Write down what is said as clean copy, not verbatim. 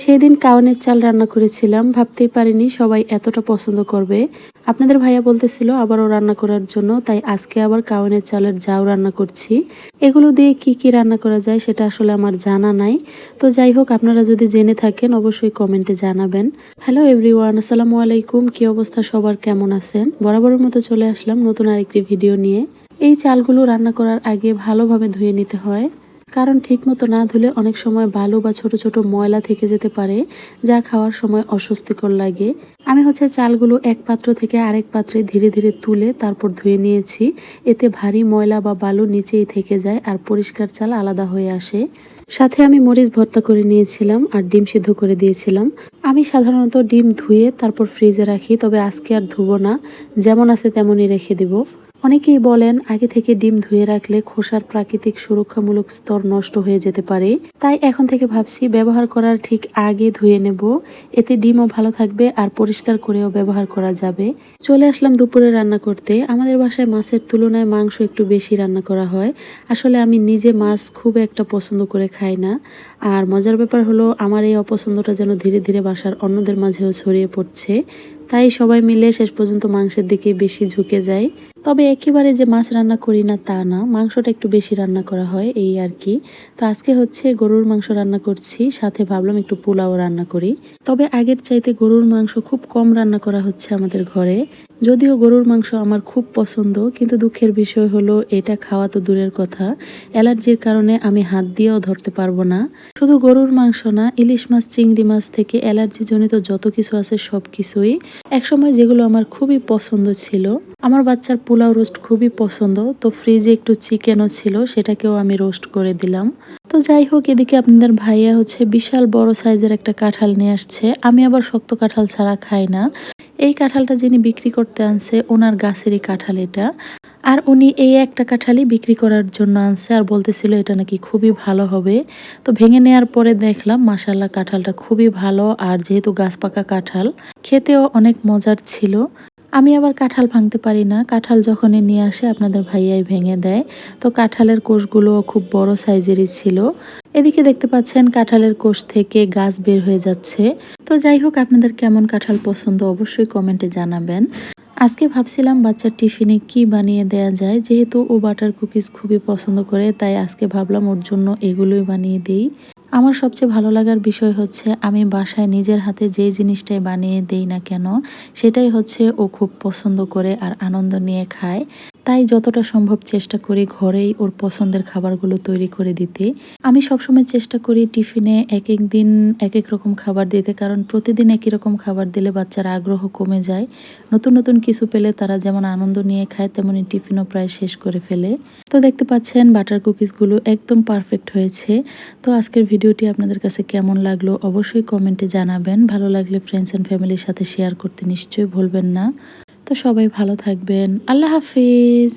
সেদিন কাওনের চাল রান্না করেছিলাম, ভাবতেই পারিনি সবাই এতটা পছন্দ করবে। আপনাদের ভাইয়া বলতেছিল আবারও রান্না করার জন্য, তাই আজকে আবার কাওনের চালের জাউ রান্না করছি। এগুলো দিয়ে কি কি রান্না করা যায় সেটা আসলে আমার জানা নাই। তো যাই হোক, আপনারা যদি জেনে থাকেন অবশ্যই কমেন্টে জানাবেন। হ্যালো এভরিওয়ান, আসসালামু আলাইকুম। কি অবস্থা সবার, কেমন আছেন? বরাবরের মতো চলে আসলাম নতুন আরেকটি ভিডিও নিয়ে। এই চালগুলো রান্না করার আগে ভালোভাবে ধুয়ে নিতে হয়, কারণ ঠিকমতো না ধুলে অনেক সময় বালু বা ছোট ছোট ময়লা থেকে যেতে পারে, যা খাওয়ার সময় অস্বস্তিকর লাগে। আমি চালগুলো এক পাত্র থেকে আরেক পাত্রে ধীরে ধীরে তুলে তারপর ধুয়ে নিয়েছি। এতে ভারী ময়লা বা বালু নিচেই থেকে যায় আর পরিষ্কার চাল আলাদা হয়ে আসে। সাথে আমি মরিচ ভর্তা করে নিয়েছিলাম আর ডিম সিদ্ধ করে দিয়েছিলাম। আমি সাধারণত ডিম ধুয়ে তারপর ফ্রিজে রাখি, তবে আজকে আর ধুবো না, যেমন আছে তেমনই রেখে দিব। অনেকেই বলেন আগে থেকে ডিম ধুয়ে রাখলে খোসার প্রাকৃতিক সুরক্ষামূলক স্তর নষ্ট হয়ে যেতে পারে। তাই এখন থেকে ভাবছি ব্যবহার করার ঠিক আগে ধুয়ে নেব। এতে ডিমও ভালো থাকবে আর পরিষ্কার করেও ব্যবহার করা যাবে। চলে আসলাম দুপুরে রান্না করতে। আমাদের বাসায় মাছের তুলনায় মাংস একটু বেশি রান্না করা হয়। আসলে আমি নিজে মাছ খুব একটা পছন্দ করে খাই না। আর মজার ব্যাপার হলো, আমার এই অপছন্দটা যেন ধীরে ধীরে বাসার অন্যদের মাঝেও ছড়িয়ে পড়ছে। তাই সবাই মিলে শেষ পর্যন্ত মাংসের দিকে বেশি ঝুঁকে যায়। তবে একেবারে যে মাছ রান্না করি না তা না, মাংসটা একটু বেশি রান্না করা হয় এই আর কি। তো আজকে গরুর মাংস রান্না করছি, সাথে ভাবলাম একটু পোলাও রান্না করি। তবে আগের চাইতে গরুর মাংস খুব কম রান্না করা হচ্ছে আমাদের ঘরে। যদিও গরুর মাংস আমার খুব পছন্দ, কিন্তু দুঃখের বিষয় হলো এটা খাওয়া তো দূরের কথা, অ্যালার্জির কারণে আমি হাত দিয়েও ধরতে পারবো না। শুধু গরুর মাংস না, ইলিশ মাছ, চিংড়ি মাছ থেকে অ্যালার্জি জনিত যত কিছু আছে সব কিছুই। একসময় যেগুলো আমার খুবই পছন্দ ছিল, আমার বাচ্চার পোলাও রোস্ট খুবই পছন্দ, তো ফ্রিজে একটু চিকেনও ছিল, সেটাকেও আমি রোস্ট করে দিলাম। তো যাই হোক, এদিকে আপনাদের ভাইয়া বিশাল বড় সাইজের একটা কাঁঠাল নিয়ে আসছে। আমি আবার শক্ত কাঁঠাল ছাড়া খাই না। এই কাঁঠালটা যিনি বিক্রি করতে আনছে ওনার গাছেরই কাঁঠাল এটা। আর উনি এই একটা কাঁঠালই বিক্রি করার জন্য আনছে আর বলতেছিল এটা নাকি খুবই ভালো হবে। তো ভেঙে নেয়ার পরে দেখলাম মাশাআল্লাহ কাঁঠালটা খুবই ভালো, আর যেহেতু গাছ পাকা কাঁঠাল, খেতেও অনেক মজার ছিল। আমি আবার কাঁঠাল ভাঙতে পারি না, কাঁঠাল যখনই নিয়ে আসে আপনাদের ভাইয়াই ভেঙে দেয়। তো কাঁঠালের কোষগুলো খুব বড় সাইজেরই ছিল। এদিকে দেখতে পাচ্ছেন কাঁঠালের কোষ থেকে গাছ বের হয়ে যাচ্ছে। তো যাই হোক, আপনাদের কেমন কাঁঠাল পছন্দ অবশ্যই কমেন্টে জানাবেন। আজকে ভাবছিলাম বাচ্চার টিফিনে কি বানিয়ে দেয়া যায়, যেহেতু ও বাটার কুকিজ খুবই পছন্দ করে, তাই আজকে ভাবলাম ওর জন্য এগুলোই বানিয়ে দিই। আমার সবচেয়ে ভালো লাগার বিষয় আমি বাসায় নিজের হাতে যেই জিনিসটাই বানিয়ে দেই না কেন, সেটাই ও খুব পছন্দ করে আর আনন্দ নিয়ে খায়। তাই যতটা সম্ভব চেষ্টা করি ঘরেই ওর পছন্দের খাবারগুলো তৈরি করে দিতে। আমি সবসময় চেষ্টা করি টিফিনে এক এক দিন এক এক রকম খাবার দিতে, কারণ প্রতিদিন একই রকম খাবার দিলে বাচ্চার আগ্রহ কমে যায়। নতুন নতুন কিছু পেলে তারা যেমন আনন্দ নিয়ে খায়, তেমনি টিফিনও প্রায় শেষ করে ফেলে। তো দেখতে পাচ্ছেন বাটার কুকিজগুলো একদম পারফেক্ট হয়েছে। তো আজকের ভিডিওটি আপনাদের কাছে কেমন লাগলো অবশ্যই কমেন্টে জানাবেন। ভালো লাগলে ফ্রেন্ডস অ্যান্ড ফ্যামিলির সাথে শেয়ার করতে নিশ্চয়ই ভুলবেন না। তো সবাই ভালো থাকবেন। আল্লাহ হাফিজ।